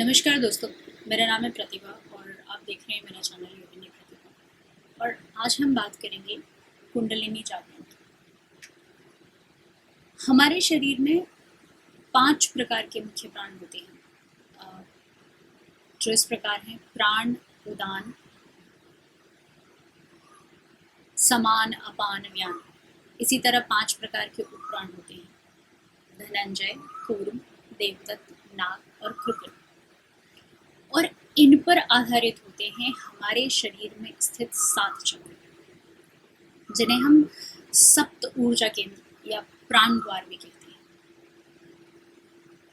नमस्कार दोस्तों, मेरा नाम है प्रतिभा और आप देख रहे हैं मेरा चैनल योगिनी प्रतिभा। और आज हम बात करेंगे कुंडलिनी जागरण की। हमारे शरीर में 5 प्रकार के मुख्य प्राण होते हैं, जो इस प्रकार हैं: प्राण, उदान, समान, अपान, व्यान। इसी तरह 5 प्रकार के उपप्राण होते हैं: धनंजय, कूर्म, देवदत्त, नाग और कृपल। और इन पर आधारित होते हैं हमारे शरीर में स्थित 7 चक्र, जिन्हें हम सप्त ऊर्जा केंद्र या प्राण द्वार भी कहते हैं।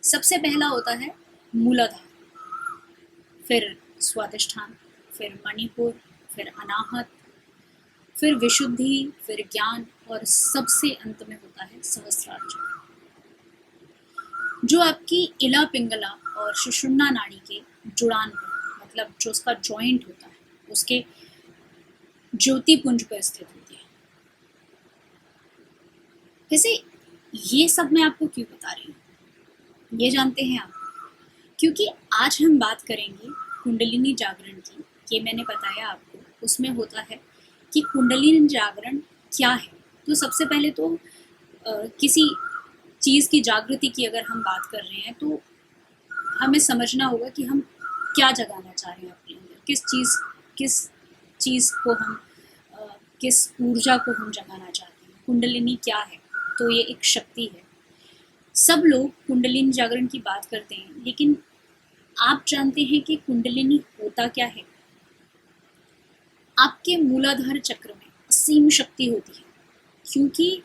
सबसे पहला होता है मूलाधार, फिर स्वादिष्ठान, फिर मणिपुर, फिर अनाहत, फिर विशुद्धि, फिर ज्ञान और सबसे अंत में होता है सहस्रार चक्र, जो आपकी इला पिंगला और सुषुम्ना नाड़ी के जुड़ान पर, मतलब जो उसका जॉइंट होता है, उसके ज्योति पुंज पर स्थित होती है। वैसे ये सब मैं आपको क्यों बता रही हूँ, ये जानते हैं आप? क्योंकि आज हम बात करेंगे कुंडलिनी जागरण की। ये मैंने बताया आपको, उसमें होता है कि कुंडलिनी जागरण क्या है। तो सबसे पहले तो किसी चीज़ की जागृति की अगर हम बात कर रहे हैं तो हमें समझना होगा कि हम क्या जगाना चाह रहे हैं अपने अंदर, किस चीज़ को हम किस ऊर्जा को हम जगाना चाहते हैं। कुंडलिनी क्या है? तो ये एक शक्ति है। सब लोग कुंडलिनी जागरण की बात करते हैं, लेकिन आप जानते हैं कि कुंडलिनी होता क्या है? आपके मूलाधार चक्र में असीम शक्ति होती है, क्योंकि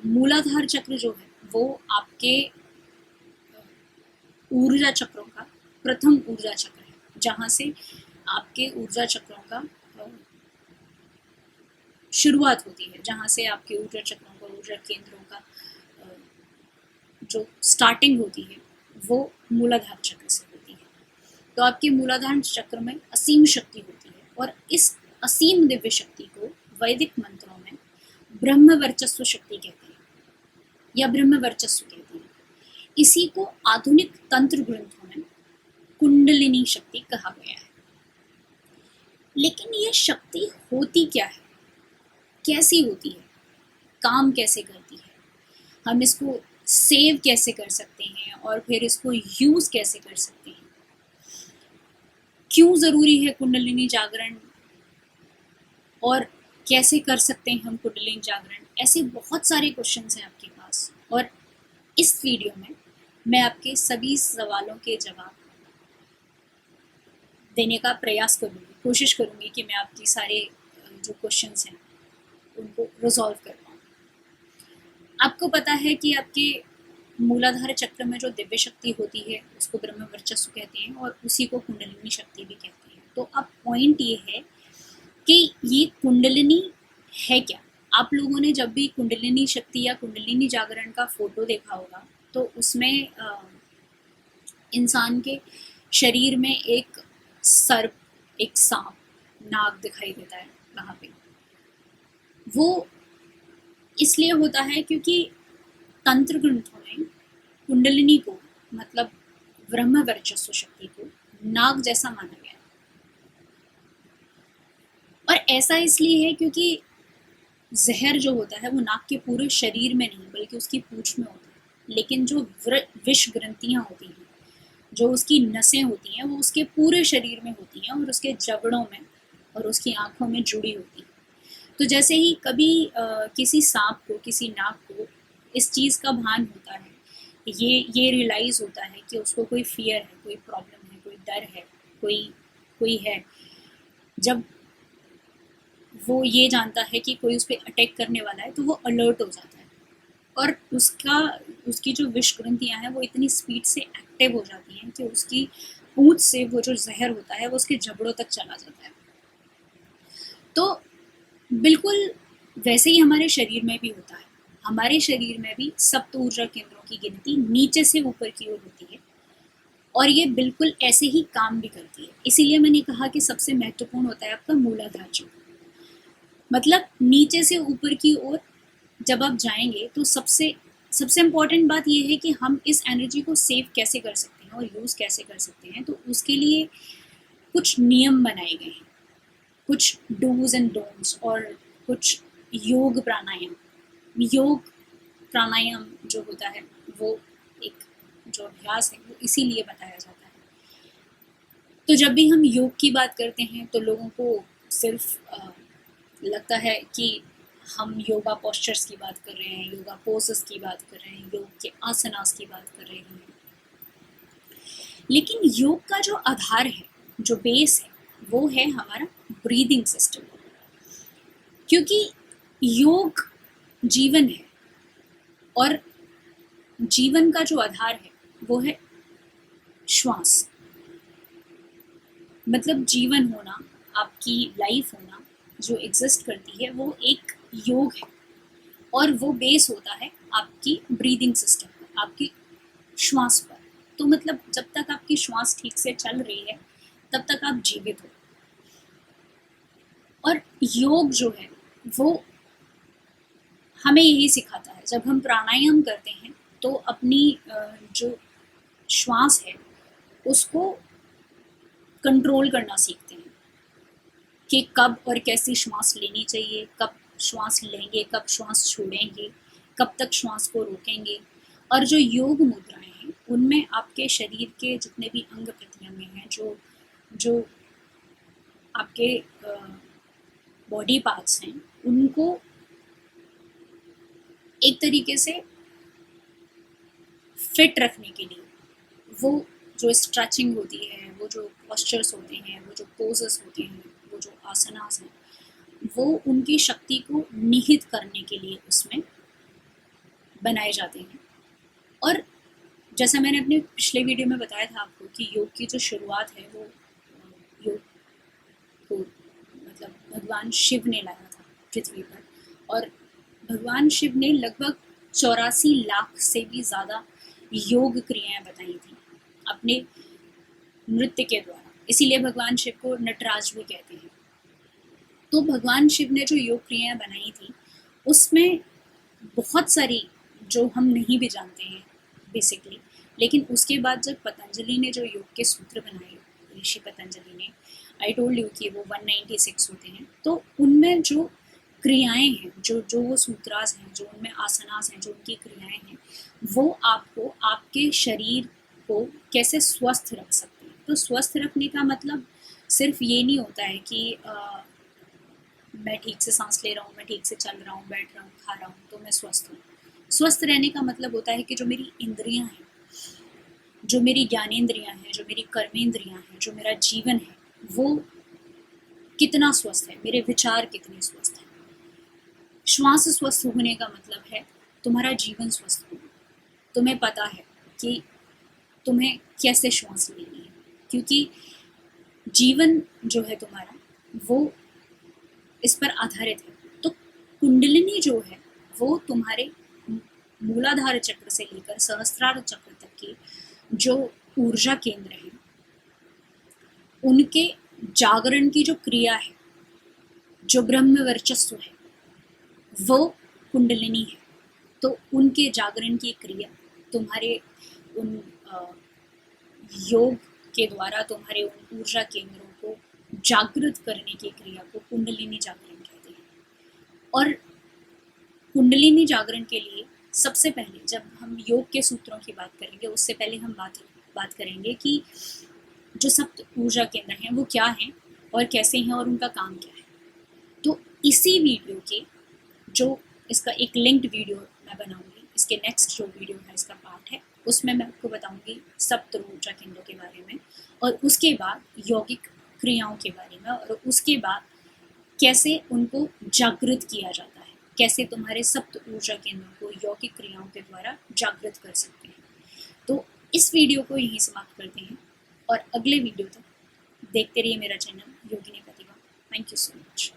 मूलाधार चक्र जो है वो आपके ऊर्जा चक्रों का प्रथम ऊर्जा चक्र है, जहाँ से आपके ऊर्जा चक्रों का शुरुआत होती है, जहाँ से आपके ऊर्जा चक्रों का, ऊर्जा केंद्रों का जो स्टार्टिंग होती है वो मूलाधार चक्र से होती है। तो आपके मूलाधार चक्र में असीम शक्ति होती है, और इस असीम दिव्य शक्ति को वैदिक मंत्रों में ब्रह्म वर्चस्व शक्ति कहते हैं या ब्रह्म वर्चस्व कहते हैं। इसी को आधुनिक तंत्र ग्रंथों में कुंडलिनी शक्ति कहा गया है। लेकिन यह शक्ति होती क्या है, कैसी होती है, काम कैसे करती है, हम इसको सेव कैसे कर सकते हैं और फिर इसको यूज कैसे कर सकते हैं, क्यों जरूरी है कुंडलिनी जागरण, और कैसे कर सकते हैं हम कुंडलिनी जागरण। ऐसे बहुत सारे क्वेश्चंस हैं आपके पास, और इस वीडियो में मैं आपके सभी सवालों के जवाब देने का प्रयास करूँगी, कोशिश करूँगी कि मैं आपकी सारे जो क्वेश्चंस हैं उनको रिजॉल्व कर पाऊँ। आपको पता है कि आपके मूलाधार चक्र में जो दिव्य शक्ति होती है उसको ब्रह्म वर्चस्व कहते हैं, और उसी को कुंडलिनी शक्ति भी कहते हैं। तो अब पॉइंट ये है कि ये कुंडलिनी है क्या। आप लोगों ने जब भी कुंडलिनी शक्ति या कुंडलिनी जागरण का फोटो देखा होगा तो उसमें इंसान के शरीर में एक सर्प, एक सांप, नाग दिखाई देता है। वहाँ पे वो इसलिए होता है क्योंकि तंत्र ग्रंथों में कुंडलिनी को, मतलब ब्रह्म वर्चस्व शक्ति को, नाग जैसा माना गया है। और ऐसा इसलिए है क्योंकि जहर जो होता है वो नाग के पूरे शरीर में नहीं बल्कि उसकी पूंछ में होता है, लेकिन जो विष ग्रंथियां होती हैं, जो उसकी नसें होती हैं, वो उसके पूरे शरीर में होती हैं और उसके जबड़ों में और उसकी आंखों में जुड़ी होती हैं। तो जैसे ही कभी किसी सांप को, किसी नाग को इस चीज़ का भान होता है, ये रियलाइज़ होता है कि उसको कोई फियर है, कोई प्रॉब्लम है, कोई डर है, कोई है, जब वो ये जानता है कि कोई उस पर अटैक करने वाला है तो वो अलर्ट हो जाता है, और उसकी जो विष ग्रंथियाँ हैं वो इतनी स्पीड से एक्टिव हो जाती हैं कि उसकी पूंछ से वो जो जहर होता है वो उसके जबड़ों तक चला जाता है। तो बिल्कुल वैसे ही हमारे शरीर में भी होता है। हमारे शरीर में भी सप्त ऊर्जा केंद्रों की गिनती नीचे से ऊपर की ओर होती है, और ये बिल्कुल ऐसे ही काम भी करती है। इसीलिए मैंने कहा कि सबसे महत्वपूर्ण होता है आपका मूलाधार चक्र। मतलब नीचे से ऊपर की ओर जब आप जाएंगे तो सबसे इम्पोर्टेंट बात यह है कि हम इस एनर्जी को सेव कैसे कर सकते हैं और यूज़ कैसे कर सकते हैं, तो उसके लिए कुछ नियम बनाए गए हैं, कुछ डूज एंड डोंट्स और कुछ योग प्राणायाम जो होता है वो एक जो अभ्यास है वो इसीलिए बताया जाता है। तो जब भी हम योग की बात करते हैं तो लोगों को सिर्फ लगता है कि हम योगा पोस्चर्स की बात कर रहे हैं, योगा पोजेस की बात कर रहे हैं, योग के आसनास की बात कर रहे हैं। लेकिन योग का जो आधार है, जो बेस है, वो है हमारा ब्रीदिंग सिस्टम, क्योंकि योग जीवन है और जीवन का जो आधार है वो है श्वास। मतलब जीवन होना, आपकी लाइफ होना जो एग्जिस्ट करती है वो एक योग है और वो बेस होता है आपकी ब्रीदिंग सिस्टम पर, आपकी श्वास पर। तो मतलब जब तक आपकी श्वास ठीक से चल रही है तब तक आप जीवित हो। और योग जो है वो हमें यही सिखाता है। जब हम प्राणायाम करते हैं तो अपनी जो श्वास है उसको कंट्रोल करना सीखते हैं कि कब और कैसी श्वास लेनी चाहिए, कब श्वास लेंगे, कब श्वास छोड़ेंगे, कब तक श्वास को रोकेंगे। और जो योग मुद्राएं हैं उनमें आपके शरीर के जितने भी अंग प्रत्यंग हैं, जो आपके बॉडी पार्ट्स हैं, उनको एक तरीके से फिट रखने के लिए वो जो स्ट्रेचिंग होती है, वो जो पोस्चर्स होते हैं, वो जो पोजेस होते हैं, वो जो आसनास हैं, वो उनकी शक्ति को निहित करने के लिए उसमें बनाए जाते हैं। और जैसा मैंने अपने पिछले वीडियो में बताया था आपको कि योग की जो शुरुआत है वो योग को मतलब भगवान शिव ने लाया था पृथ्वी पर। और भगवान शिव ने लगभग 84 लाख से भी ज़्यादा योग क्रियाएं बताई थी अपने नृत्य के द्वारा, इसीलिए भगवान शिव को नटराज भी कहते हैं। तो भगवान शिव ने जो योग क्रियाएं बनाई थी उसमें बहुत सारी जो हम नहीं भी जानते हैं बेसिकली, लेकिन उसके बाद जब पतंजलि ने जो योग के सूत्र बनाए, ऋषि पतंजलि ने, आई टोल्ड यू कि वो 196 होते हैं, तो उनमें जो क्रियाएं हैं, जो वो सूत्रास हैं, जो उनमें आसनास हैं, जो उनकी क्रियाएं हैं, वो आपको आपके शरीर को कैसे स्वस्थ रख सकते हैं। तो स्वस्थ रखने का मतलब सिर्फ ये नहीं होता है कि मैं ठीक से सांस ले रहा हूँ, मैं ठीक से चल रहा हूँ, बैठ रहा हूँ, खा रहा हूँ तो मैं स्वस्थ हूँ। स्वस्थ रहने का मतलब होता है कि जो मेरी इंद्रियां हैं, जो मेरी ज्ञानेंद्रियां हैं, जो मेरी कर्मेंद्रियां हैं, जो मेरा जीवन है वो कितना स्वस्थ है, मेरे विचार कितने स्वस्थ हैं। श्वास स्वस्थ होने का मतलब है तुम्हारा जीवन स्वस्थ होना। तुम्हें पता है कि तुम्हें कैसे श्वास लेनी है, क्योंकि जीवन जो है तुम्हारा वो इस पर आधारित है। तो कुंडलिनी जो है वो तुम्हारे मूलाधार चक्र से लेकर सहस्त्रार चक्र तक की जो ऊर्जा केंद्र है उनके जागरण की जो क्रिया है, जो ब्रह्म वर्चस्व है, वो कुंडलिनी है। तो उनके जागरण की क्रिया तुम्हारे उन योग के द्वारा तुम्हारे उन ऊर्जा केंद्रों को जागृत करने की क्रिया को कुंडलिनी जागरण कहते हैं। और कुंडलिनी जागरण के लिए सबसे पहले जब हम योग के सूत्रों की बात करेंगे उससे पहले हम बात करेंगे कि जो सप्त ऊर्जा केंद्र हैं वो क्या हैं और कैसे हैं और उनका काम क्या है। तो इसी वीडियो के जो इसका एक लिंक्ड वीडियो मैं बनाऊंगी, इसके नेक्स्ट जो वीडियो है इसका पार्ट है, उसमें मैं आपको बताऊंगी सप्त ऊर्जा केंद्रों के बारे में और उसके बाद यौगिक क्रियाओं के बारे में और उसके बाद कैसे उनको जागृत किया जाता है, कैसे तुम्हारे सप्त ऊर्जा केंद्रों को यौगिक क्रियाओं के द्वारा जागृत कर सकते हैं। तो इस वीडियो को यहीं समाप्त करते हैं और अगले वीडियो तक देखते रहिए मेरा channel Yogini Pratibha. Thank you so much.